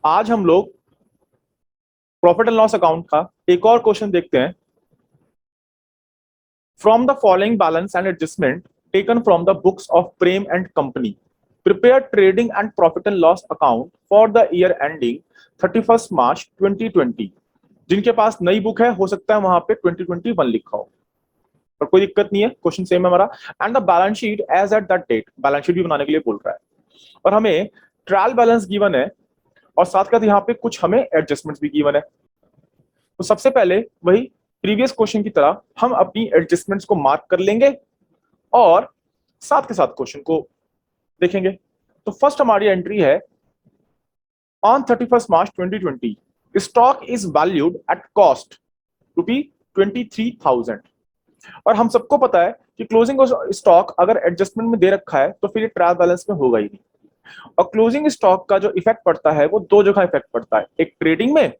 आज हम लोग प्रॉफिट एंड लॉस अकाउंट का एक और क्वेश्चन देखते हैं। From the following balance and adjustment taken from the books of Prem and company prepare trading and profit and loss account for the year ending 31 मार्च 2020। जिनके पास नई बुक है हो सकता है वहां पे 2021 लिखा हो, पर कोई दिक्कत नहीं है, क्वेश्चन सेम है हमारा। And the balance sheet as at that date, balance sheet भी बनाने के लिए बोल रहा है और हमें ट्रायल बैलेंस गिवन है और साथ साथ यहाँ पे कुछ हमें एडजस्टमेंट्स भी गिवन है। तो सबसे पहले वही प्रीवियस क्वेश्चन की तरह हम अपनी एडजस्टमेंट्स को मार्क कर लेंगे और साथ के साथ क्वेश्चन को देखेंगे। तो फर्स्ट हमारी एंट्री है on 31 March 2020 stock is valued at cost ₹23,000। और हम सबको पता है कि क्लोजिंग स्टॉक अगर एडजस्टमेंट में दे रखा है तो फिर ये ट्रायल बैलेंस में होगा ही नहीं। और क्लोजिंग स्टॉक का जो इफेक्ट पड़ता है वो दो जगह इफेक्ट पड़ता है, एक ट्रेडिंग में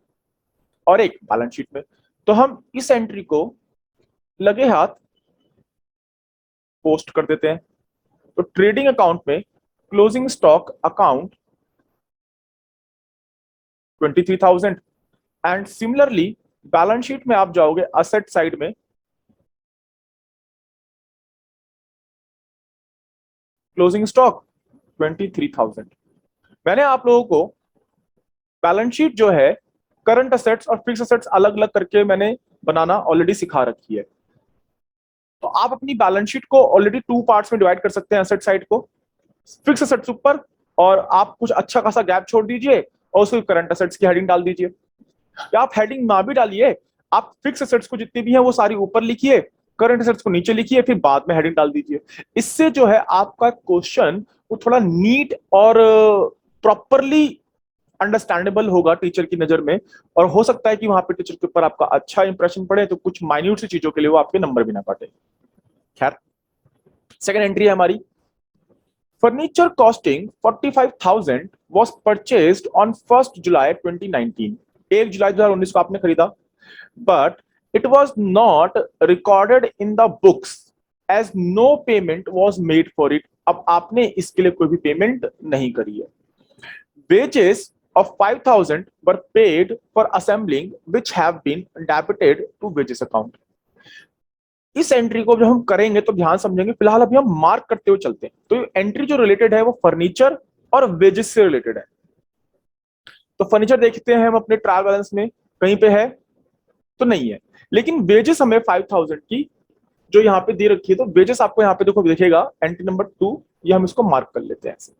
और एक बैलेंस शीट में। तो हम इस एंट्री को लगे हाथ पोस्ट कर देते हैं। तो ट्रेडिंग अकाउंट में closing stock account 23,000 and similarly balance sheet में आप जाओगे असेट साइड में क्लोजिंग स्टॉक 23,000। मैंने आप लोगों को बैलेंस शीट जो है करंट असेट्स और फिक्स असेट्स अलग अलग करके मैंने बनाना ऑलरेडी सिखा रखी है। तो आप अपनी बैलेंस शीट को ऑलरेडी टू पार्ट्स में डिवाइड कर सकते हैं, असेट साइड को फिक्स असेट्स ऊपर और आप कुछ अच्छा खासा गैप छोड़ दीजिए और उसको करंट असेट्स की हेडिंग डाल दीजिए, या आप हेडिंग ना भी डालिए, आप फिक्स असेट्स को जितनी भी है वो सारी ऊपर लिखिए, करंट असेट्स को नीचे लिखिए, फिर बाद में हेडिंग डाल दीजिए। इससे जो है आपका क्वेश्चन वो थोड़ा नीट और प्रॉपरली अंडरस्टैंडेबल होगा टीचर की नजर में, और हो सकता है कि वहां पे टीचर के ऊपर आपका अच्छा इंप्रेशन पड़े तो कुछ माइन्यूट सी चीजों के लिए वो आपके नंबर भी ना काटे। खैर, सेकंड एंट्री है हमारी furniture costing 45,000 was purchased on 1st July 2019। 1 जुलाई 2019 को आपने खरीदा, but it was not recorded in the books as no payment was made for it। अब आपने इसके लिए कोई भी पेमेंट नहीं करी है। Wages of 5,000 were paid for assembling which have been debited to wages account। इस एंट्री को जब हम करेंगे तो ध्यान समझेंगे, फिलहाल अभी हम मार्क करते हुए चलते हैं। तो एंट्री जो रिलेटेड है वो फर्नीचर और वेजेस से रिलेटेड है। तो फर्नीचर देखते हैं हम अपने ट्रायल बैलेंस में कहीं पे है तो नहीं है, लेकिन वेजेस हमें 5,000 की जो यहाँ पे दे रखी है, तो वेजेस आपको यहाँ पे देखो दिखेगा एंट्री नंबर 2, ये हम इसको मार्क कर लेते हैं ऐसे।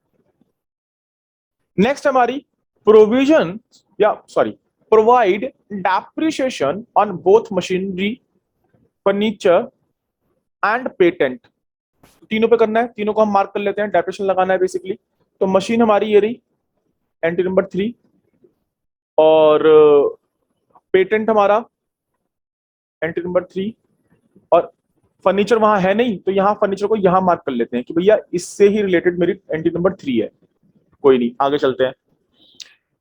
नेक्स्ट हमारी प्रोविजन या sorry provide depreciation on both machinery furniture and patent. तीनों पे करना है, तीनों को हम मार्क कर लेते हैं, डेप्रिसिएशन लगाना है बेसिकली। तो मशीन हमारी ये रही एंट्री नंबर 3 और पेटेंट हमारा एंट्री नंबर 3 और फर्नीचर वहां है नहीं तो यहाँ फर्नीचर को यहाँ मार्क कर लेते हैं कि भैया इससे ही रिलेटेड मेरी एंट्री नंबर 3 है। कोई नहीं, आगे चलते हैं।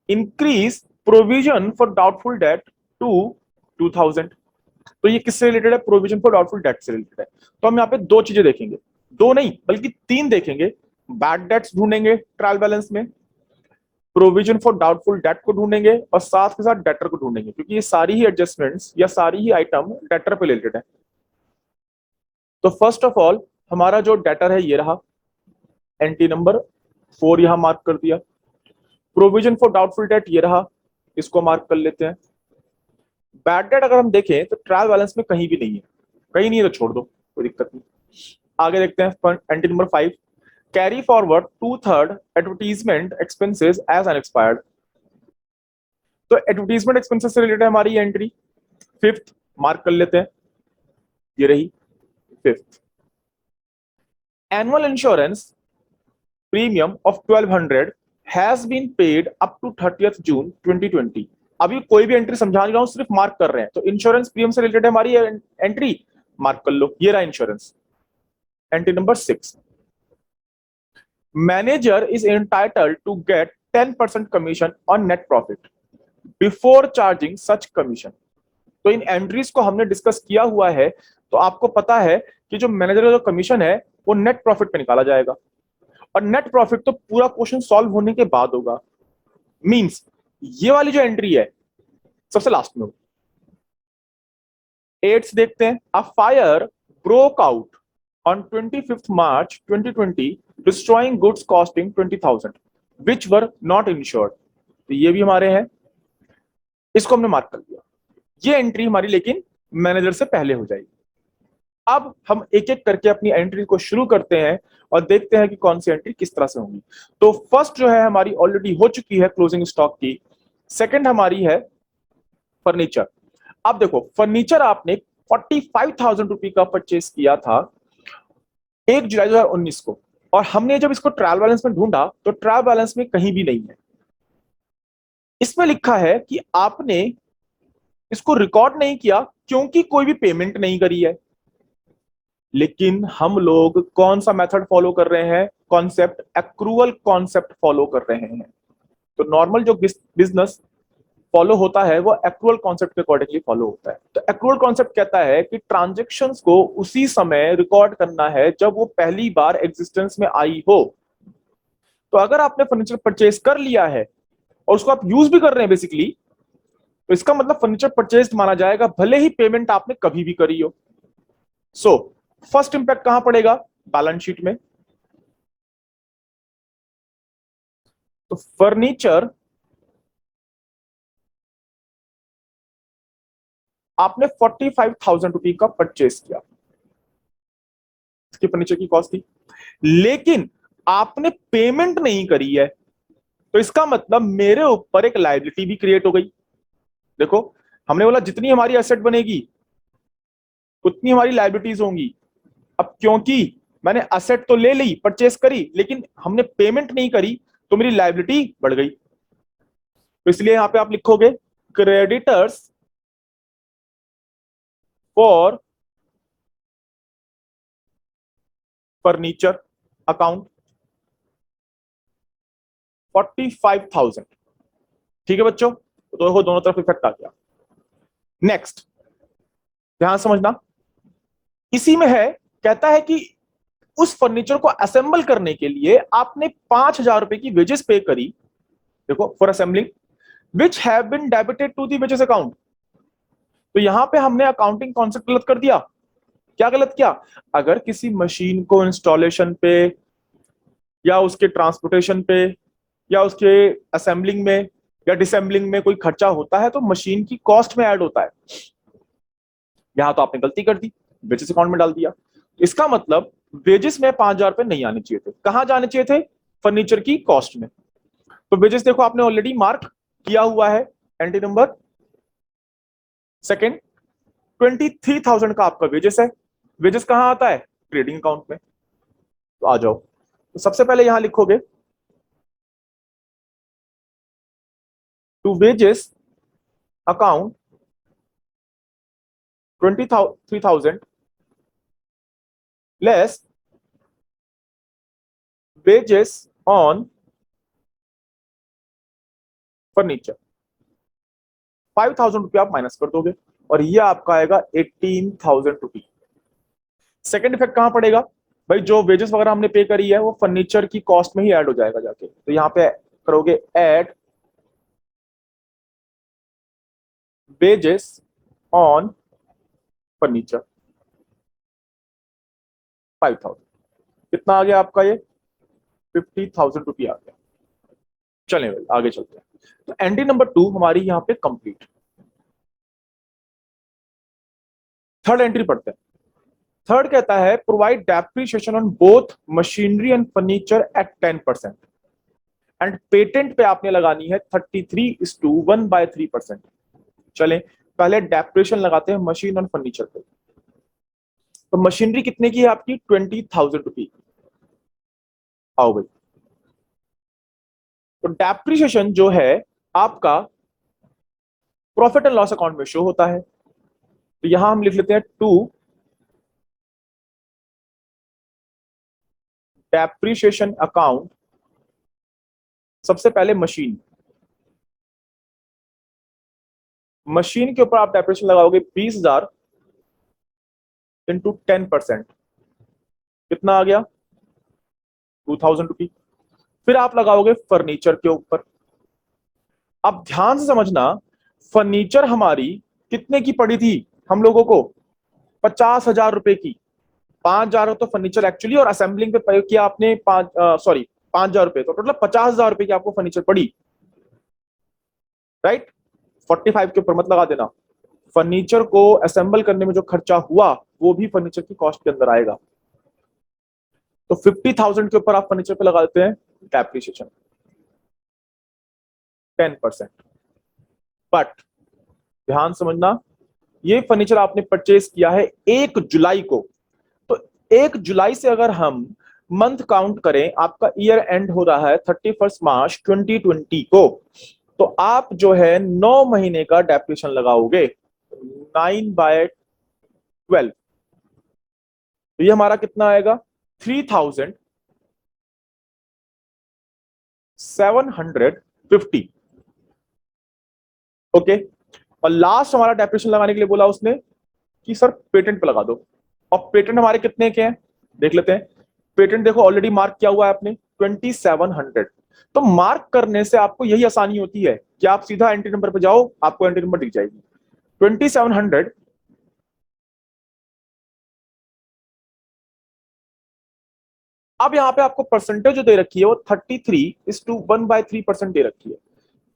Increase provision for doubtful debt to 2,000। तो ये किससे रिलेटेड है? प्रोविजन फॉर डाउटफुल डेट से रिलेटेड है। तो हम यहाँ पे दो चीजें देखेंगे, दो नहीं बल्कि तीन देखेंगे। बैड डेट्स ढूंढेंगे ट्रायल बैलेंस में, प्रोविजन फॉर डाउटफुल डेट को ढूंढेंगे और साथ के साथ डेटर को ढूंढेंगे, क्योंकि ये सारी ही एडजस्टमेंट्स या सारी ही आइटम डेटर पे रिलेटेड है। तो फर्स्ट ऑफ ऑल हमारा जो डेटर है ये रहा, एंट्री नंबर 4 यहां मार्क कर दिया। प्रोविजन फॉर डाउटफुल डेट ये रहा, इसको मार्क कर लेते हैं। बैड डेट अगर हम देखें तो ट्रायल बैलेंस में कहीं भी नहीं है, कहीं नहीं है तो छोड़ दो, कोई दिक्कत नहीं। आगे देखते हैं entry number 5, carry forward 2/3 advertisement expenses as unexpired. तो एडवर्टीजमेंट एक्सपेंसेस से रिलेटेड हमारी एंट्री 5th मार्क कर लेते हैं, ये रही 5th। Annual insurance premium of 1,200 has been paid up to 30th June 2020। अभी कोई भी एंट्री समझा नहीं रहा हूं, सिर्फ मार्क कर रहे हैं। तो इंश्योरेंस प्रीमियम से रिलेटेड हमारी एंट्री मार्क कर लो, ये रहा insurance entry number 6। Manager is entitled to get 10% commission on net profit before charging such commission. तो इन एंट्रीज को हमने डिस्कस किया हुआ है, तो आपको पता है कि जो मैनेजर का जो कमीशन है वो नेट प्रॉफिट पे निकाला जाएगा, और नेट प्रॉफिट तो पूरा क्वेश्चन सॉल्व होने के बाद होगा। मींस ये वाली जो एंट्री है सबसे लास्ट में होगी। 8 देखते हैं। A fire broke out on 25th March 2020 destroying goods costing 20,000 which were not insured. तो ये भी हमारे हैं, इसको हमने मार्क कर दिया। ये एंट्री हमारी लेकिन मैनेजर से पहले हो जाएगी। अब हम एक एक करके अपनी एंट्री को शुरू करते हैं और देखते हैं कि कौन सी एंट्री किस तरह से होगी। तो फर्स्ट जो है हमारी ऑलरेडी हो चुकी है क्लोजिंग स्टॉक की। सेकंड हमारी है फर्नीचर। अब देखो फर्नीचर आपने 45,000 रुपए का परचेस किया था 1 जुलाई 2019 को, और हमने जब इसको ट्रायल बैलेंस में ढूंढा तो ट्रायल बैलेंस में कहीं भी नहीं है। इसमें लिखा है कि आपने इसको रिकॉर्ड नहीं किया क्योंकि कोई भी पेमेंट नहीं करी है। लेकिन हम लोग कौन सा मेथड फॉलो कर रहे हैं? कॉन्सेप्ट, एक्रूअल कॉन्सेप्ट फॉलो कर रहे हैं। तो नॉर्मल जो बिजनेस फॉलो होता है वो एक्रूअल कॉन्सेप्ट के अकॉर्डिंगली फॉलो होता है। तो एक्रूअल कॉन्सेप्ट कहता है कि ट्रांजैक्शंस को उसी समय रिकॉर्ड करना है जब वो पहली बार एग्जिस्टेंस में आई हो। तो अगर आपने फर्नीचर परचेज कर लिया है और उसको आप यूज भी कर रहे हैं बेसिकली, तो इसका मतलब फर्नीचर परचेज माना जाएगा भले ही पेमेंट आपने कभी भी करी हो। सो फर्स्ट इंपैक्ट कहां पड़ेगा? बैलेंस शीट में। तो फर्नीचर आपने 45,000 रुपए का परचेज किया, इसकी फर्नीचर की कॉस्ट थी, लेकिन आपने पेमेंट नहीं करी है। तो इसका मतलब मेरे ऊपर एक लायबिलिटी भी क्रिएट हो गई। देखो हमने बोला जितनी हमारी एसेट बनेगी उतनी हमारी लायबिलिटीज होंगी। अब क्योंकि मैंने एसेट तो ले ली, परचेस करी, लेकिन हमने पेमेंट नहीं करी, तो मेरी लायबिलिटी बढ़ गई। तो इसलिए यहां पे आप लिखोगे क्रेडिटर्स फॉर फर्नीचर अकाउंट 45,000। ठीक है बच्चों, तो देखो दोनों तरफ इफेक्ट आ गया। नेक्स्ट ध्यान समझना, इसी में है, कहता है कि उस फर्नीचर को असेंबल करने के लिए आपने 5,000 रुपए की वेजेस पे करी। देखो for assembling which have been debited to the wages account. तो यहां पे हमने अकाउंटिंग कॉन्सेप्ट गलत कर दिया। क्या गलत किया? अगर किसी मशीन को इंस्टॉलेशन पे या उसके ट्रांसपोर्टेशन पे या उसके असेंबलिंग में या डिसेंबलिंग में कोई खर्चा होता है तो मशीन की कॉस्ट में ऐड होता है। यहां तो आपने गलती कर दी, वेजेस अकाउंट में डाल दिया। इसका मतलब वेजेस में 5,000 रुपए नहीं आने चाहिए थे। कहां जाने चाहिए थे? फर्नीचर की कॉस्ट में। तो वेजेस देखो आपने ऑलरेडी मार्क किया हुआ है, एंट्री नंबर सेकेंड। 23,000 का आपका वेजेस है। वेजेस कहां आता है? ट्रेडिंग अकाउंट में। तो आ जाओ, तो सबसे पहले यहां लिखोगे to wages account 23,000 less wages on furniture. 5,000 रुपया आप माइनस कर दोगे और ये आपका आएगा 18,000 रुपी। सेकेंड इफेक्ट कहां पड़ेगा? भाई जो वेजेस वगैरह हमने पे करी है वो फर्नीचर की कॉस्ट में ही ऐड हो जाएगा जाके। तो यहां पे करोगे ऐड वेजेस ऑन फर्नीचर 5,000। कितना आ गया आपका? ये 50,000 रुपी आ गया। चलें भाई आगे चलते हैं। तो एंट्री नंबर 2 हमारी यहां पे कंप्लीट। थर्ड एंट्री पढ़ते हैं। थर्ड कहता है provide depreciation on both machinery and furniture at 10%। And patent पे आपने लगानी है 33:1/3%। चलें पहले डेप्रिसिएशन लगाते हैं मशीन और फर्नीचर पे। तो मशीनरी कितने की है आपकी? 20,000 रुपी। आओ भाई, तो डेप्रिसिएशन जो है आपका प्रॉफिट एंड लॉस अकाउंट में शो होता है। तो यहां हम लिख लेते हैं टू डेप्रिसिएशन अकाउंट। सबसे पहले मशीन, मशीन के ऊपर आप डेप्रिसिएशन लगाओगे 20,000 इंटू 10%। कितना आ गया? 2,000 रुपी। फिर आप लगाओगे फर्नीचर के ऊपर, अब ध्यान से समझना, फर्नीचर हमारी कितने की पड़ी थी हम लोगों को? 50,000 रुपए की। 5,000 तो फर्नीचर एक्चुअली और असेंबलिंग पे पे किया आपने, 5,000 रुपए, तो टोटल 50,000 रुपए की आपको फर्नीचर पड़ी, राइट? 45 के ऊपर मत लगा देना। फर्नीचर को असेंबल करने में जो खर्चा हुआ वो भी फर्नीचर की कॉस्ट के अंदर आएगा। तो 50,000 के ऊपर आप फर्नीचर पे लगा देते हैं डेप्रिसिएशन 10%। बट ध्यान समझना, ये फर्नीचर आपने परचेज किया है 1 जुलाई को, तो 1 जुलाई से अगर हम मंथ काउंट करें, आपका ईयर एंड हो रहा है 31 मार्च 2020 को, तो आप जो है 9 महीने का डेप्रिसिएशन लगाओगे 9/12। तो ये हमारा कितना आएगा? 3,750। ओके। और लास्ट हमारा डेप्रिसिएशन लगाने के लिए बोला उसने कि सर पेटेंट पे लगा दो। और पेटेंट हमारे कितने के हैं देख लेते हैं। पेटेंट देखो ऑलरेडी मार्क किया हुआ है आपने 2,700। तो मार्क करने से आपको यही आसानी होती है कि आप सीधा एंट्री नंबर पे जाओ, आपको एंट्री नंबर दिख जाएगी 2,700। अब यहाँ पे आपको परसेंटेज जो दे रखी है वो 33:1/3% दे रखी है।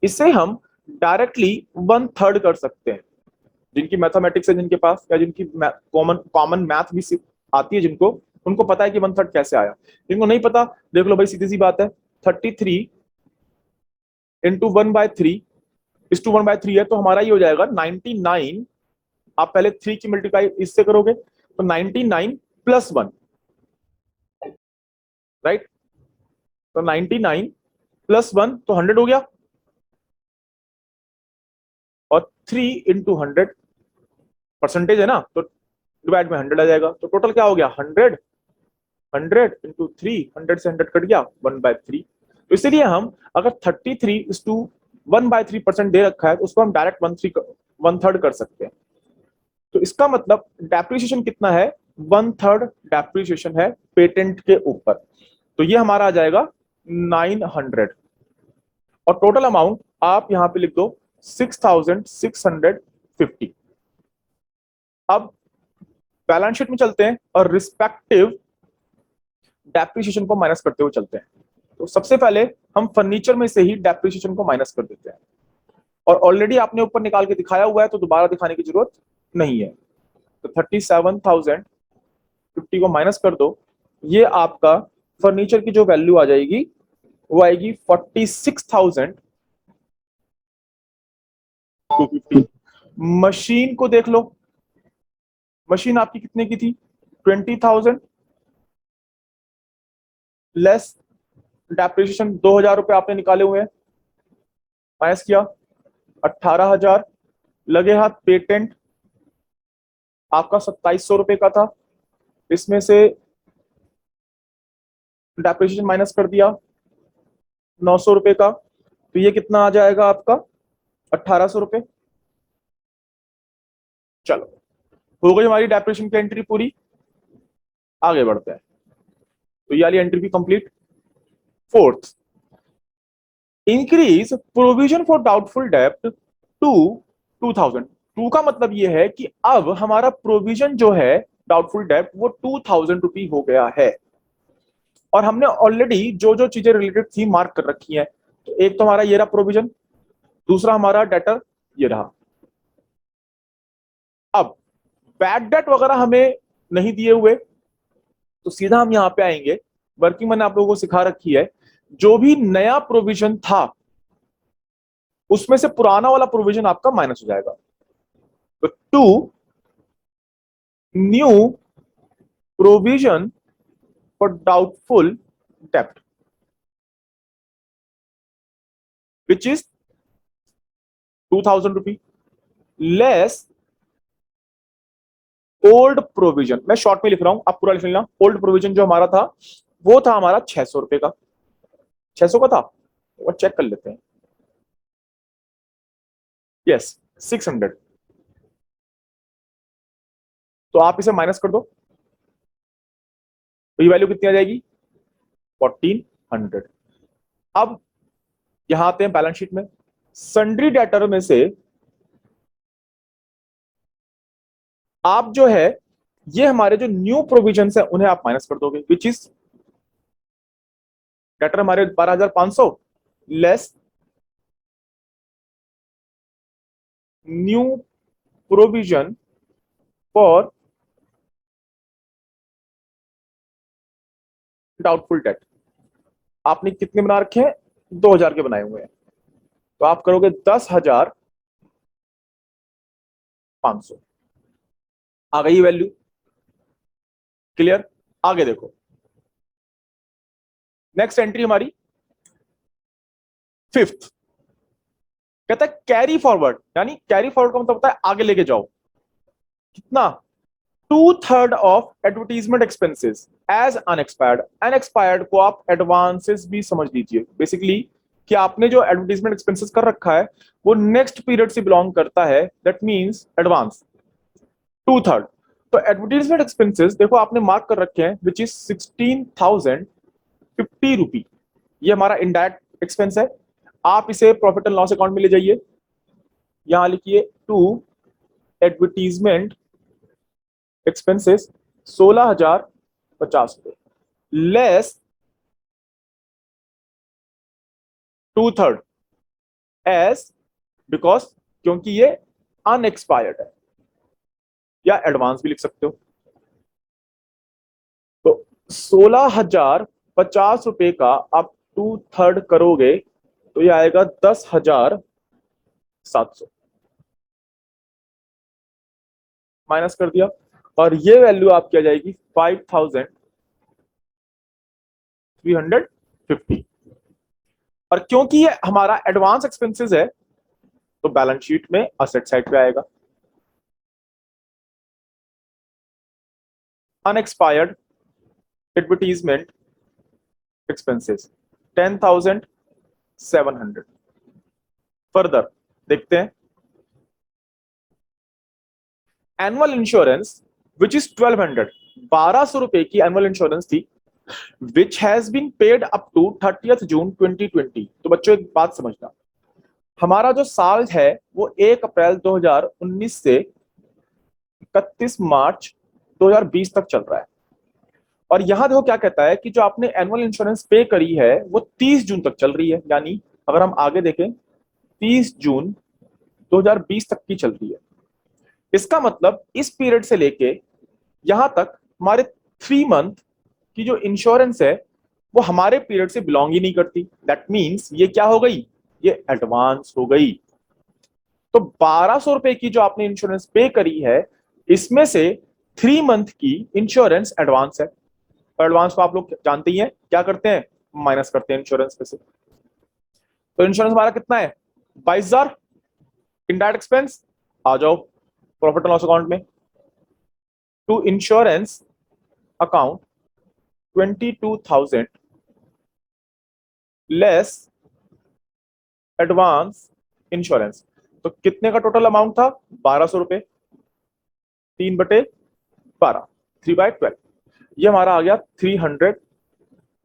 इसे हम डायरेक्टली 1/3 कर सकते हैं। जिनकी मैथमेटिक्स है जिनके पास, या जिनकी कॉमन कॉमन मैथ भी आती है जिनको, उनको पता है कि 1/3 कैसे आया। जिनको नहीं पता, देख लो भाई, सीधी सी बात है। 33 × 1/3 है, तो हमारा ये हो जाएगा 99। आप पहले 3 की मल्टीप्लाई इससे करोगे तो 99 + 1, राइट? तो 99 + 1 तो 100 हो गया, और 3 × 100 परसेंटेज है ना, तो डिवाइड में 100 आ जाएगा। तो टोटल क्या हो गया? 100। 100 × 3, 100 से 100 कट गया, 1/3। तो इसीलिए हम अगर 33:1/3% दे रखा है तो उसको हम डायरेक्ट 1/3 कर सकते हैं। तो इसका मतलब डेप्रिसिएशन कितना है? 1/3 डेप्रिसिएशन है पेटेंट के ऊपर। तो ये हमारा आ जाएगा 900। और टोटल अमाउंट आप यहां पे लिख दो 6,650। अब बैलेंस शीट में चलते हैं और रिस्पेक्टिव डेप्रिसिएशन को माइनस करते हुए चलते हैं। तो सबसे पहले हम फर्नीचर में से ही डेप्रिसिएशन को माइनस कर देते हैं, और ऑलरेडी आपने ऊपर निकाल के दिखाया हुआ है तो दोबारा दिखाने की जरूरत नहीं है। तो 37,050 को माइनस कर दो, ये आपका फर्नीचर की जो वैल्यू आ जाएगी वो आएगी 46,250। मशीन को देख लो, मशीन आपकी कितने की थी? 20,000 लेस डेप्रिसिएशन 2,000 रुपए आपने निकाले हुए हैं, माइनस किया 18,000, लगे हाथ पेटेंट आपका 2,700 रुपए का था, इसमें से डेप्रिसिएशन माइनस कर दिया 900 रुपए का, तो ये कितना आ जाएगा आपका? 1,800 रुपए। चलो, हो गई हमारी डेप्रिसिएशन की एंट्री पूरी। आगे बढ़ते हैं। तो ये वाली एंट्री भी complete. Fourth, increase provision for doubtful डेप्ट टू 2,000। टू का मतलब ये है कि अब हमारा प्रोविजन जो है डाउटफुल डेप्ट वो 2,000 रुपी हो गया है। और हमने ऑलरेडी जो जो चीजें रिलेटेड थी मार्क कर रखी हैं। तो एक तो हमारा ये रहा प्रोविजन, दूसरा हमारा डेटर ये रहा। अब बैड डेट वगैरह हमें नहीं दिए हुए, तो सीधा हम यहां पे आएंगे। वर्किंग मैंने आप लोगों को सिखा रखी है, जो भी नया प्रोविजन था उसमें से पुराना वाला प्रोविजन आपका माइनस हो जाएगा। तो to new provision for doubtful डेप्ट which is 2,000 rupee less old provision. मैं शॉर्ट में लिख रहा हूं, आप पूरा लिख लेना। ओल्ड प्रोविजन जो हमारा था वो था हमारा 600 रुपए का, 600 का था, वो चेक कर लेते हैं। यस, 600। तो आप इसे माइनस कर दो, तो ये वैल्यू कितनी आ जाएगी? 1,400। अब यहां आते हैं बैलेंस शीट में। सन्ड्री डेटर में से आप जो है ये हमारे जो न्यू प्रोविजन है उन्हें आप माइनस कर दोगे, विच इज डेटर हमारे 12,500 less new provision for doubtful date. आपने कितने बना रखे हैं? 2,000 के बनाए हुए हैं, तो आप करोगे 10,500। आ गई वैल्यू? क्लियर? आगे देखो, नेक्स्ट एंट्री हमारी फिफ्थ, कहता है कैरी फॉरवर्ड, यानी कैरी फॉरवर्ड का मतलब होता है आगे लेके जाओ। कितना? 2/3 of advertisement expenses as unexpired. Unexpired को आप एडवांसेस भी समझ लीजिए, बेसिकली कि आपने जो एडवर्टीजमेंट एक्सपेंसेस कर रखा है वो नेक्स्ट पीरियड से बिलोंग करता है, दैट मींस एडवांस 2/3। तो एडवर्टीजमेंट एक्सपेंसेस देखो आपने मार्क कर रखे हैं विच इज 16,050 रुपी। ये हमारा इनडायरेक्ट एक्सपेंस है। आप इसे प्रॉफिट एंड लॉस अकाउंट में ले जाइए, यहां लिखिए टू एडवर्टीजमेंट एक्सपेंसेस 16,050 रुपए लेस 2/3 एज, बिकॉज क्योंकि ये अनएक्सपायर्ड है, या एडवांस भी लिख सकते हो। तो 16,050 रुपए का आप 2/3 करोगे तो ये आएगा 10,700, माइनस कर दिया, और ये वैल्यू आपकी आ जाएगी 5,350। और क्योंकि ये हमारा एडवांस एक्सपेंसेस है तो बैलेंस शीट में असेट साइड पे आएगा। Unexpired advertisement expenses 10,700। फर्दर देखते हैं, एनुअल इंश्योरेंस विच इज 1,200, 1,200 रुपए की एनुअल इंश्योरेंस थी, which has been paid up to 30th June 2020। तो बच्चों एक बात समझना, हमारा जो साल है वो 1 अप्रैल 2019 से 31 मार्च 2020 तक चल रहा है। और यहां देखो क्या कहता है कि जो आपने एनुअल इंश्योरेंस पे करी है वो 30 जून तक चल रही है, यानी अगर हम आगे देखें 30 जून 2020 तक की चल रही है। इसका मतलब इस पीरियड से लेके यहां तक हमारे 3 मंथ की जो इंश्योरेंस है वो हमारे पीरियड से बिलोंग ही नहीं करती। दैट मींस ये क्या हो गई? ये एडवांस हो गई। तो 1,200 रुपए की जो आपने इंश्योरेंस पे करी है इसमें से 3 मंथ की इंश्योरेंस एडवांस है। और एडवांस को आप लोग जानते ही हैं क्या करते हैं, माइनस करते हैं इंश्योरेंस में से। तो इंश्योरेंस हमारा कितना है? 22,000। इनडायरेक्ट एक्सपेंस आ जाओ प्रॉफिट एंड लॉस अकाउंट में, to insurance account 22,000 less advance insurance. तो कितने का टोटल अमाउंट था? 1,200 रुपए, 3/12, 3/12। ये हमारा आ गया 300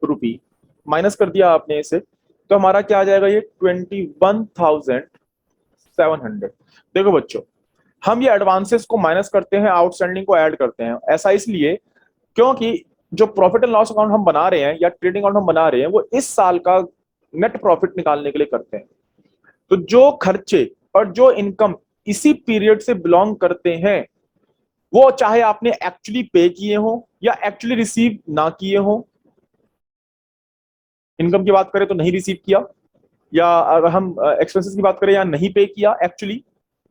रुपी। माइनस कर दिया आपने इसे तो हमारा क्या आ जाएगा? ये 21,700। देखो बच्चों, हम ये एडवांसेस को माइनस करते हैं, आउटस्टैंडिंग को ऐड करते हैं। ऐसा इसलिए क्योंकि जो प्रॉफिट एंड लॉस अकाउंट हम बना रहे हैं या ट्रेडिंग अकाउंट हम बना रहे हैं वो इस साल का नेट प्रॉफिट निकालने के लिए करते हैं। तो जो खर्चे और जो इनकम इसी पीरियड से बिलोंग करते हैं वो चाहे आपने एक्चुअली पे किए हो या एक्चुअली रिसीव ना किए हो। इनकम की बात करें तो नहीं रिसीव किया, या अगर हम एक्सपेंसेस की बात करें या नहीं पे किया एक्चुअली,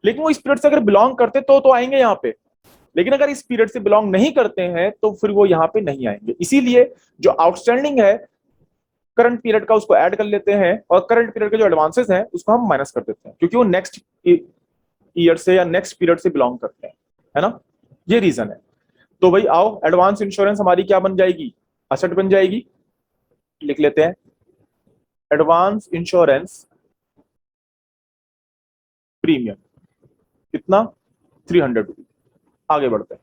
लेकिन वो इस पीरियड से अगर बिलोंग करते तो आएंगे यहाँ पे। लेकिन अगर इस पीरियड से बिलोंग नहीं करते हैं तो फिर वो यहाँ पे नहीं आएंगे। इसीलिए जो आउटस्टैंडिंग है करंट पीरियड का उसको ऐड कर लेते हैं और करंट पीरियड के जो एडवांसेस हैं उसको हम माइनस कर देते हैं, क्योंकि वो नेक्स्ट ईयर से या नेक्स्ट पीरियड से बिलोंग करते हैं, है ना? ये रीजन है। तो भाई आओ, एडवांस इंश्योरेंस हमारी क्या बन जाएगी? असेट बन जाएगी। लिख लेते हैं एडवांस इंश्योरेंस प्रीमियम, कितना? 300 रुपी। आगे बढ़ते हैं,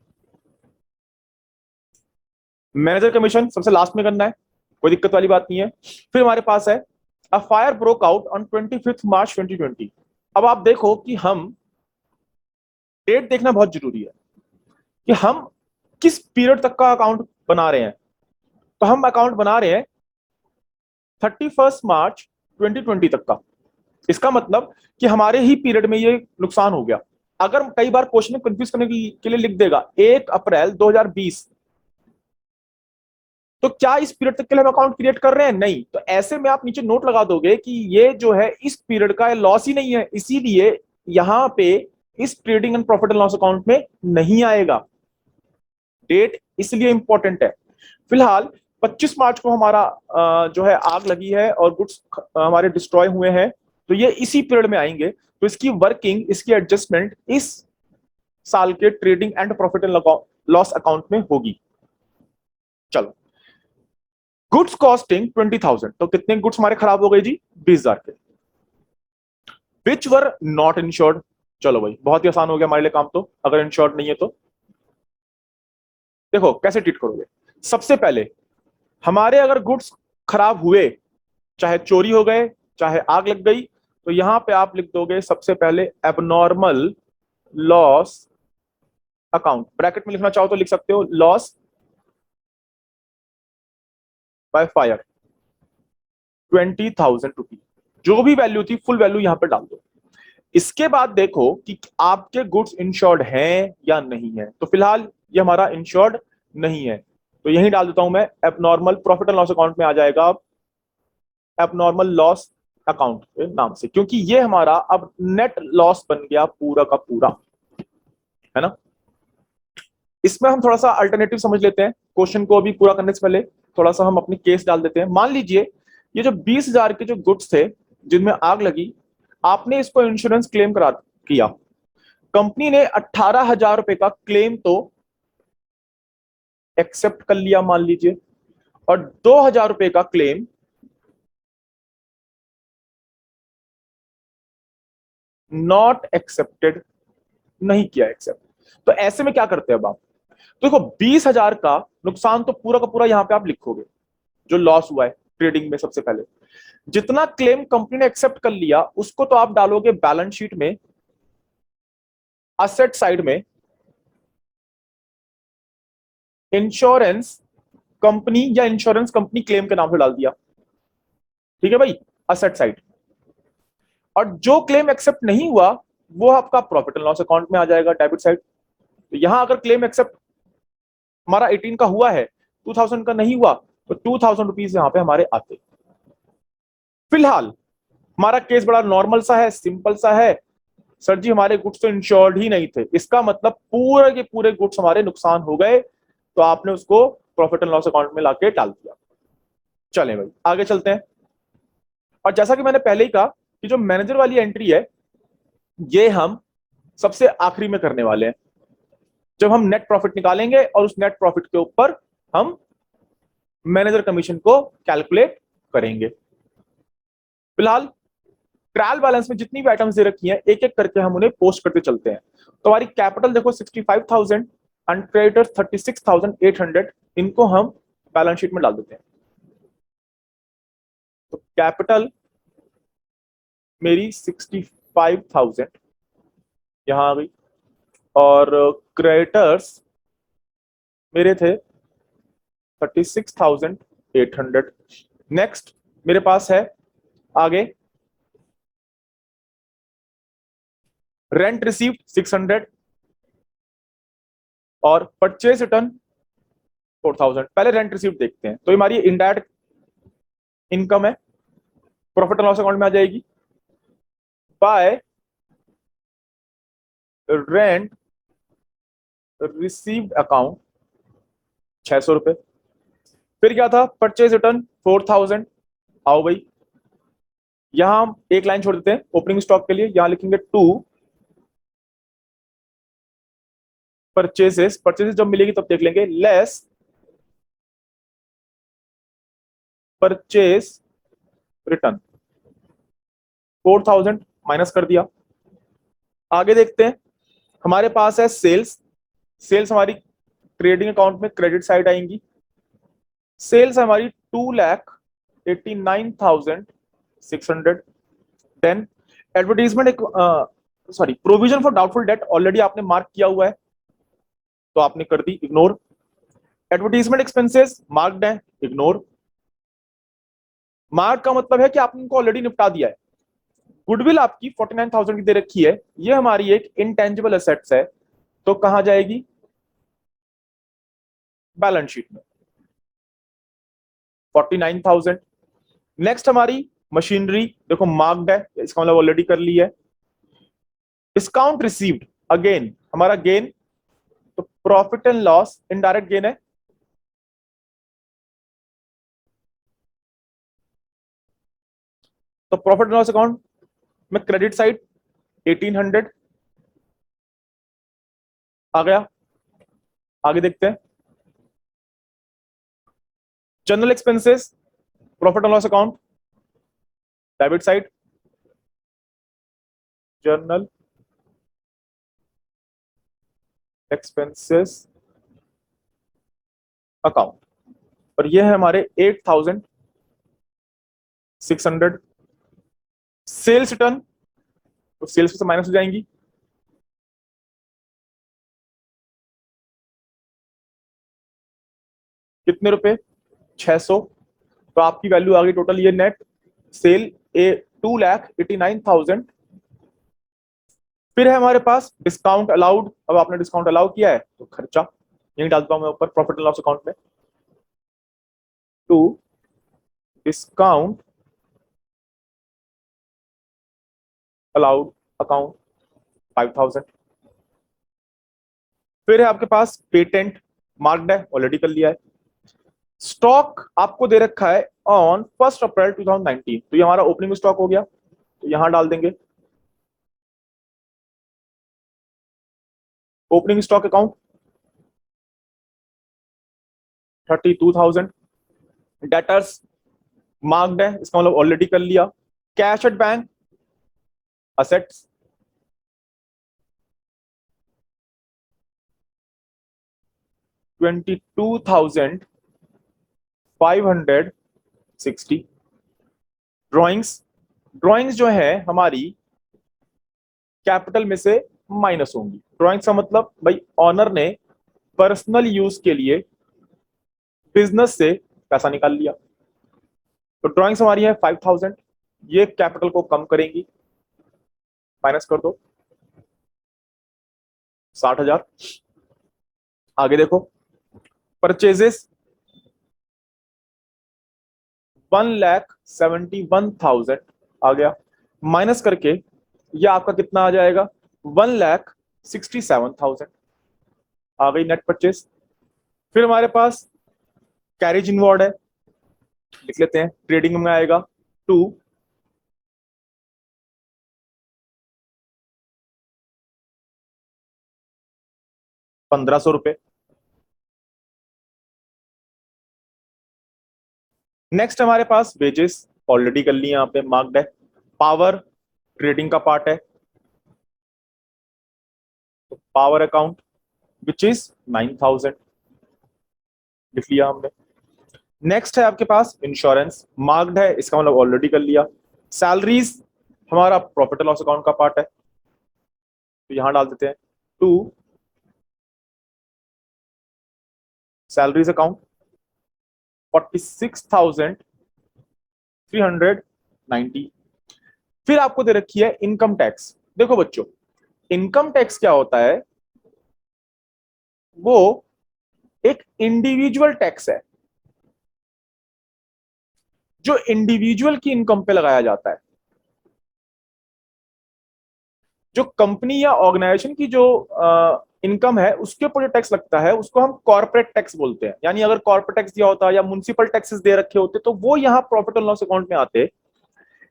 मैनेजर कमीशन सबसे लास्ट में करना है, कोई दिक्कत वाली बात नहीं है। फिर हमारे पास है a fire broke out on 25 मार्च 2020। अब आप देखो कि हम डेट देखना बहुत जरूरी है कि हम किस पीरियड तक का अकाउंट बना रहे हैं। तो हम अकाउंट बना रहे हैं 31 मार्च 2020 तक का। इसका मतलब कि हमारे ही पीरियड में ये नुकसान हो गया। अगर कई बार क्वेश्चन कंफ्यूज करने के लिए लिख देगा 1 अप्रैल 2020, तो क्या इस पीरियड तक के लिए हम अकाउंट क्रिएट कर रहे हैं? नहीं। तो ऐसे में आप नीचे नोट लगा दोगे कि ये जो है इस पीरियड का लॉस ही नहीं है, इसीलिए यहां पे इस trading and profit and loss account में नहीं आएगा। डेट इसलिए इंपॉर्टेंट है। फिलहाल 25 मार्च को हमारा जो है आग लगी है और गुड्स हमारे डिस्ट्रॉय हुए हैं, तो ये इसी पीरियड में आएंगे। तो इसकी वर्किंग, इसकी एडजस्टमेंट इस साल के trading and profit and loss account में होगी। चलो, गुड्स कॉस्टिंग 20,000, तो कितने गुड्स हमारे खराब हो गए जी? 20,000 के। विच वर नॉट इंश्योर्ड, चलो भाई बहुत ही आसान हो गया हमारे लिए काम। तो अगर इंश्योर्ड नहीं है तो देखो कैसे ट्रीट करोगे। सबसे पहले हमारे अगर गुड्स खराब हुए, चाहे चोरी हो गए चाहे आग लग गई, तो यहां पे आप लिख दोगे सबसे पहले एबनॉर्मल लॉस अकाउंट। ब्रैकेट में लिखना चाहो तो लिख सकते हो लॉस बाय फायर 20,000 रुपीज। जो भी वैल्यू थी फुल वैल्यू यहां पर डाल दो। इसके बाद देखो कि आपके गुड्स इंश्योर्ड हैं या नहीं है। तो फिलहाल ये हमारा इंश्योर्ड नहीं है, तो यही डाल देता हूं मैं abnormal profit and loss account में आ जाएगा एबनॉर्मल लॉस अकाउंट के नाम से, क्योंकि ये हमारा अब नेट लॉस बन गया पूरा का पूरा, है ना। इसमें हम थोड़ा सा अल्टरनेटिव समझ लेते हैं। क्वेश्चन को अभी पूरा करने से पहले थोड़ा सा हम अपनी केस डाल देते हैं। मान लीजिए ये जो 20,000 के जो गुड्स थे जिनमें आग लगी, आपने इसको इंश्योरेंस क्लेम करा किया। कंपनी ने 18,000 रुपए का क्लेम तो एक्सेप्ट कर लिया मान लीजिए, और 2,000 रुपए का क्लेम नॉट एक्सेप्टेड, नहीं किया एक्सेप्ट। तो ऐसे में क्या करते हैं अब आप? तो देखो 20,000 का नुकसान तो पूरा का पूरा यहां पे आप लिखोगे जो लॉस हुआ है ट्रेडिंग में। सबसे पहले जितना क्लेम कंपनी ने एक्सेप्ट कर लिया उसको तो आप डालोगे बैलेंस शीट में असेट साइड में, इंश्योरेंस कंपनी या इंश्योरेंस कंपनी क्लेम के नाम से डाल दिया, ठीक है भाई, असेट साइड। और जो क्लेम एक्सेप्ट नहीं हुआ वो आपका प्रॉफिट एंड लॉस अकाउंट में आ जाएगा डेबिट साइड। तो यहां अगर क्लेम एक्सेप्ट हमारा 18 का हुआ है, 2,000 का नहीं हुआ, तो 2,000 रुपीज यहां पे हमारे आते। फिलहाल हमारा केस बड़ा नॉर्मल सा है, सिंपल सा है। सर जी हमारे गुड्स तो इंश्योर्ड ही नहीं थे, इसका मतलब पूरे के पूरे गुड्स हमारे नुकसान हो गए, तो आपने उसको प्रॉफिट एंड लॉस अकाउंट में लाके डाल दिया। चलें भाई आगे चलते हैं। और जैसा कि मैंने पहले ही कहा कि जो मैनेजर वाली एंट्री है ये हम सबसे आखिरी में करने वाले हैं, जब हम नेट प्रॉफिट निकालेंगे और उस नेट प्रॉफिट के ऊपर हम मैनेजर कमीशन को कैलकुलेट करेंगे। फिलहाल ट्रायल बैलेंस में जितनी भी आइटम्स दे रखी हैं एक एक करके हम उन्हें पोस्ट करते चलते हैं। तो हमारी कैपिटल देखो 65,000 एंड क्रेडिटर्स 36,800, इनको हम बैलेंस शीट में डाल देते हैं। तो कैपिटल मेरी 65,000 यहां आ गई, और क्रेडिटर्स मेरे थे 36,800। नेक्स्ट मेरे पास है आगे रेंट रिसीव्ड 600 और परचेज रिटर्न 4,000। पहले रेंट रिसीव्ड देखते हैं। तो हमारी इनडायरेक्ट इनकम है, प्रॉफिट एंड लॉस अकाउंट में आ जाएगी बाय रेंट रिसीव्ड अकाउंट 600 रुपए। फिर क्या था? Purchase return 4,000। आओ भाई यहां हम एक लाइन छोड़ देते हैं ओपनिंग स्टॉक के लिए, यहां लिखेंगे टू परचेजेस। परचेजेस जब मिलेगी तब देख लेंगे, लेस परचेज रिटर्न 4,000 माइनस कर दिया। आगे देखते हैं, हमारे पास है सेल्स। सेल्स हमारी ट्रेडिंग अकाउंट में क्रेडिट साइड आएंगी। सेल्स हमारी 2,89,700 600। देन एडवर्टीजमेंट एक sorry provision for doubtful date already आपने मार्क किया हुआ है तो आपने कर दी, इग्नोर। एडवर्टीजमेंट एक्सपेंसेस मार्क्ड है, इग्नोर। मार्क का मतलब है कि आपने उनको ऑलरेडी निपटा दिया है। गुडविल आपकी 49,000 की दे रखी है, ये हमारी एक इंटेंजिबल एसेट्स है, तो कहां जाएगी? बैलेंस शीट में 49,000। नेक्स्ट हमारी मशीनरी, देखो मार्क्ड है, इसका मतलब ऑलरेडी कर ली है। डिस्काउंट रिसीव्ड, अगेन हमारा गेन, तो profit and loss indirect gain है, तो प्रॉफिट एंड लॉस अकाउंट में क्रेडिट साइड 1800 आ गया। आगे देखते हैं, general expenses profit and loss account debit side, journal expenses account, और ये है हमारे 8,600। सेल्स रिटर्न, तो सेल्स से माइनस हो जाएंगी, कितने रुपए? 600। तो आपकी वैल्यू आ गई टोटल ये नेट सेल ए 2,89,000। फिर है हमारे पास डिस्काउंट अलाउड, अब आपने डिस्काउंट अलाउ किया है तो खर्चा यही डालता हूं मैं ऊपर प्रॉफिट एंड लॉस अकाउंट में, टू डिस्काउंट अलाउड अकाउंट 5,000। फिर है आपके पास पेटेंट, मार्क्ड है, ऑलरेडी कर लिया है। स्टॉक आपको दे रखा है ऑन 1 अप्रैल 2019, तो ये हमारा ओपनिंग स्टॉक हो गया, तो यहां डाल देंगे opening stock account 32,000। Debtors marked है, इसका मतलब ऑलरेडी कर लिया। Cash at bank assets 22,560। Drawings, drawings जो है हमारी कैपिटल में से माइनस होंगी। ड्रॉइंग्स का मतलब भाई ऑनर ने पर्सनल यूज के लिए बिजनेस से पैसा निकाल लिया, तो ड्रॉइंग्स हमारी है 5,000, ये कैपिटल को कम करेंगी, माइनस कर दो 60,000। आगे देखो, परचेजेस 1,71,000 आ गया, माइनस करके ये आपका कितना आ जाएगा? 1,67,000 आ गई नेट परचेज। फिर हमारे पास कैरेज इनवर्ड है, लिख लेते हैं, ट्रेडिंग में आएगा 2,1,500 रुपए। नेक्स्ट हमारे पास वेजेस ऑलरेडी कर ली, यहाँ पे मार्क्ड है। पावर ट्रेडिंग का पार्ट है, तो पावर अकाउंट विच इज 9,000 लिख लिया हमने। नेक्स्ट है आपके पास इंश्योरेंस, मार्क्ड है, इसका मतलब ऑलरेडी कर लिया। सैलरीज हमारा प्रॉफिट एंड लॉस अकाउंट का पार्ट है, तो यहां डाल देते हैं टू सैलरीज अकाउंट 46,390। फिर आपको दे रखी है इनकम टैक्स। देखो बच्चों, इनकम टैक्स क्या होता है? वो एक इंडिविजुअल टैक्स है जो इंडिविजुअल की इनकम पे लगाया जाता है। जो कंपनी या ऑर्गेनाइजेशन की जो इनकम है उसके ऊपर जो टैक्स लगता है उसको हम कॉर्पोरेट टैक्स बोलते हैं। यानी अगर कॉर्पोरेट टैक्स दिया होता या म्युनिसिपल टैक्सेस दे रखे होते तो वो यहाँ प्रॉफिट एंड लॉस अकाउंट में आते।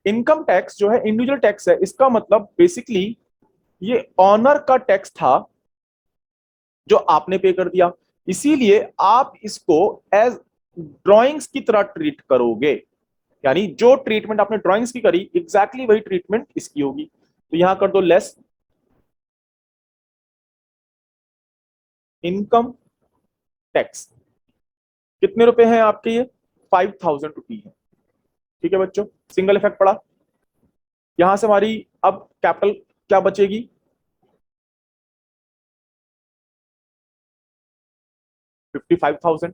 इनकम टैक्स जो है इंडिविजुअल टैक्स है, इसका मतलब बेसिकली ये ऑनर का टैक्स था जो आपने पे कर दिया, इसीलिए आप इसको एज ड्राइंग्स की तरह ट्रीट करोगे। यानी जो ट्रीटमेंट आपने ड्राइंग्स की करी एग्जैक्टली वही ट्रीटमेंट इसकी होगी, तो यहां कर दो लेस इनकम टैक्स। कितने रुपए हैं आपके? ये 5,000 रुपी है, ठीक है बच्चों, सिंगल इफेक्ट पड़ा। यहां से हमारी अब कैपिटल क्या बचेगी, 55,000।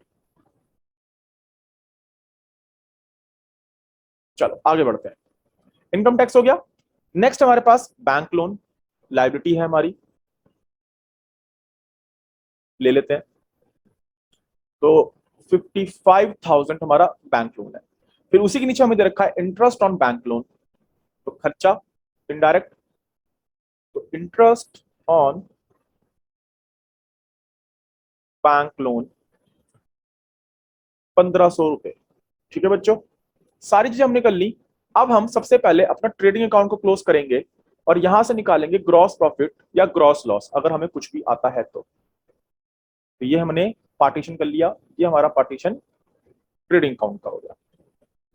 चलो आगे बढ़ते हैं। इनकम टैक्स हो गया। नेक्स्ट हमारे पास बैंक लोन लाइबिलिटी है हमारी, ले लेते हैं। तो 55,000 हमारा बैंक लोन है। फिर उसी के नीचे हमें दे रखा है इंटरेस्ट ऑन बैंक लोन, तो खर्चा इनडायरेक्ट, तो इंटरेस्ट ऑन बैंक लोन 1,500 रुपए। ठीक है बच्चों, सारी चीजें हमने कर ली। अब हम सबसे पहले अपना ट्रेडिंग अकाउंट को क्लोज करेंगे और यहां से निकालेंगे ग्रॉस प्रॉफिट या ग्रॉस लॉस, अगर हमें कुछ भी आता है तो ये हमने पार्टीशन कर लिया। ये हमारा पार्टीशन ट्रेडिंग अकाउंट का हो गया।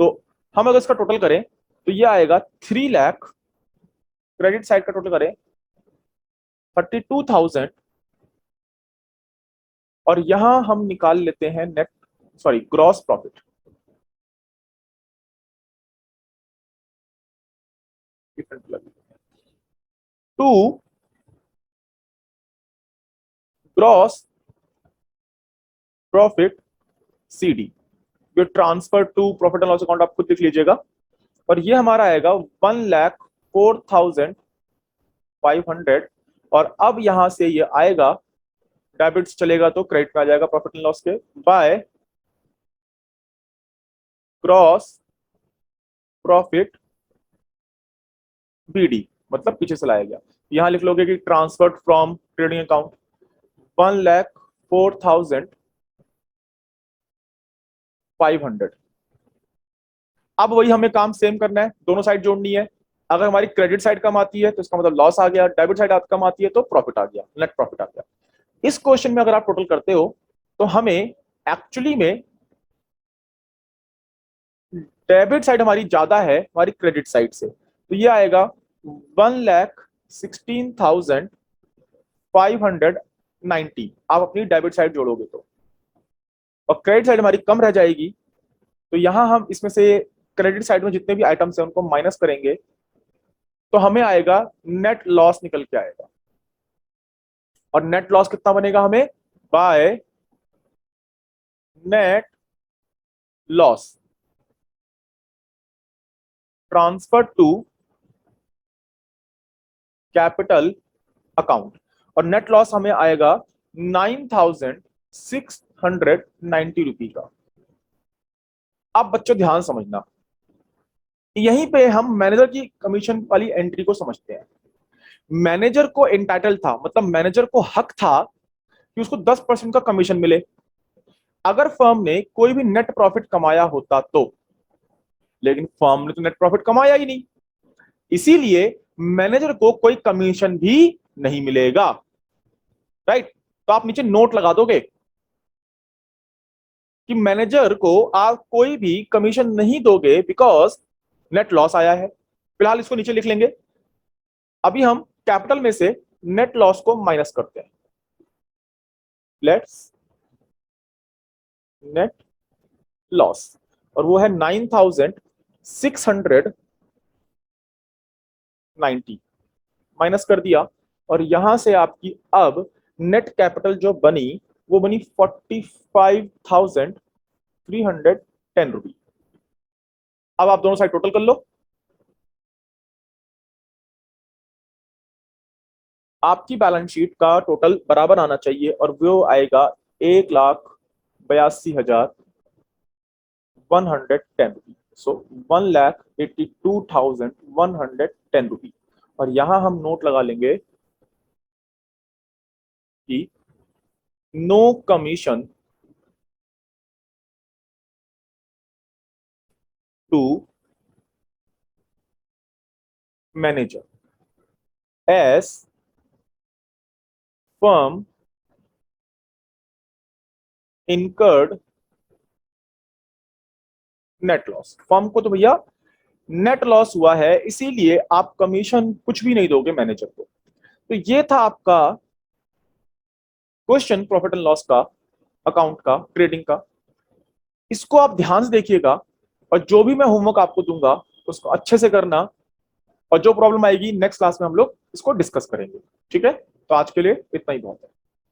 तो हम अगर इसका टोटल करें तो ये आएगा 3 लाख, क्रेडिट साइड का टोटल करें 32,000, और यहां हम निकाल लेते हैं net, sorry gross profit. To gross profit C D, जो transfer to profit and loss account आप खुद लिख लीजिएगा। और ये हमारा आएगा 1,04,500। और अब यहां से ये आएगा, डेबिट्स चलेगा तो क्रेडिट में आ जाएगा प्रॉफिट एंड लॉस के, बाय ग्रॉस प्रॉफिट बीडी, मतलब पीछे से लाया गया। यहां लिख लोगे कि ट्रांसफर्ड फ्रॉम ट्रेडिंग अकाउंट 1,04,500। अब वही हमें काम सेम करना है, दोनों साइड जोड़नी है। अगर हमारी क्रेडिट साइड कम आती है तो इसका मतलब लॉस आ गया, डेबिट साइड कम आती है तो प्रॉफिट आ गया, नेट प्रॉफिट आ गया। इस क्वेश्चन में अगर आप टोटल करते हो तो हमें एक्चुअली में डेबिट साइड हमारी ज्यादा है हमारी क्रेडिट साइड से, तो ये आएगा 1,16,590। आप अपनी डेबिट साइड जोड़ोगे तो, और क्रेडिट साइड हमारी कम रह जाएगी। तो यहां हम इसमें से क्रेडिट साइड में जितने भी आइटम्स हैं उनको माइनस करेंगे तो हमें आएगा नेट लॉस निकल के आएगा। और नेट लॉस कितना बनेगा हमें, by net loss transfer to capital account. और नेट लॉस हमें आएगा 9,690 रुपी का। अब बच्चों ध्यान समझना, यहीं पे हम मैनेजर की कमीशन वाली एंट्री को समझते हैं। मैनेजर को एंटाइटल था, मतलब मैनेजर को हक था कि उसको 10% का कमीशन मिले अगर फर्म ने कोई भी नेट प्रॉफिट कमाया होता तो। लेकिन फर्म ने तो नेट प्रॉफिट कमाया ही नहीं, इसीलिए मैनेजर को कोई कमीशन भी नहीं मिलेगा। राइट, तो आप नीचे नोट लगा दोगे कि मैनेजर को आप कोई भी कमीशन नहीं दोगे बिकॉज नेट लॉस आया है। फिलहाल इसको नीचे लिख लेंगे। अभी हम कैपिटल में से नेट लॉस को माइनस करते हैं। लेट्स नेट लॉस, और वो है 9,690, माइनस कर दिया। और यहां से आपकी अब नेट कैपिटल जो बनी वो बनी 45,310 रुपी। अब आप दोनों साइड टोटल कर लो। आपकी बैलेंस शीट का टोटल बराबर आना चाहिए और वो आएगा 1,82,110 रुपी। सो 1,82,110 रुपी। और यहां हम नोट लगा लेंगे कि no commission to manager as firm incurred net loss. Firm को तो भैया नेट लॉस हुआ है, इसीलिए आप कमीशन कुछ भी नहीं दोगे मैनेजर को। तो ये था आपका क्वेश्चन प्रॉफिट एंड लॉस का, अकाउंट का, ट्रेडिंग का। इसको आप ध्यान से देखिएगा और जो भी मैं होमवर्क आपको दूंगा उसको अच्छे से करना, और जो प्रॉब्लम आएगी नेक्स्ट क्लास में हम लोग इसको डिस्कस करेंगे। ठीक है, तो आज के लिए इतना ही बहुत है।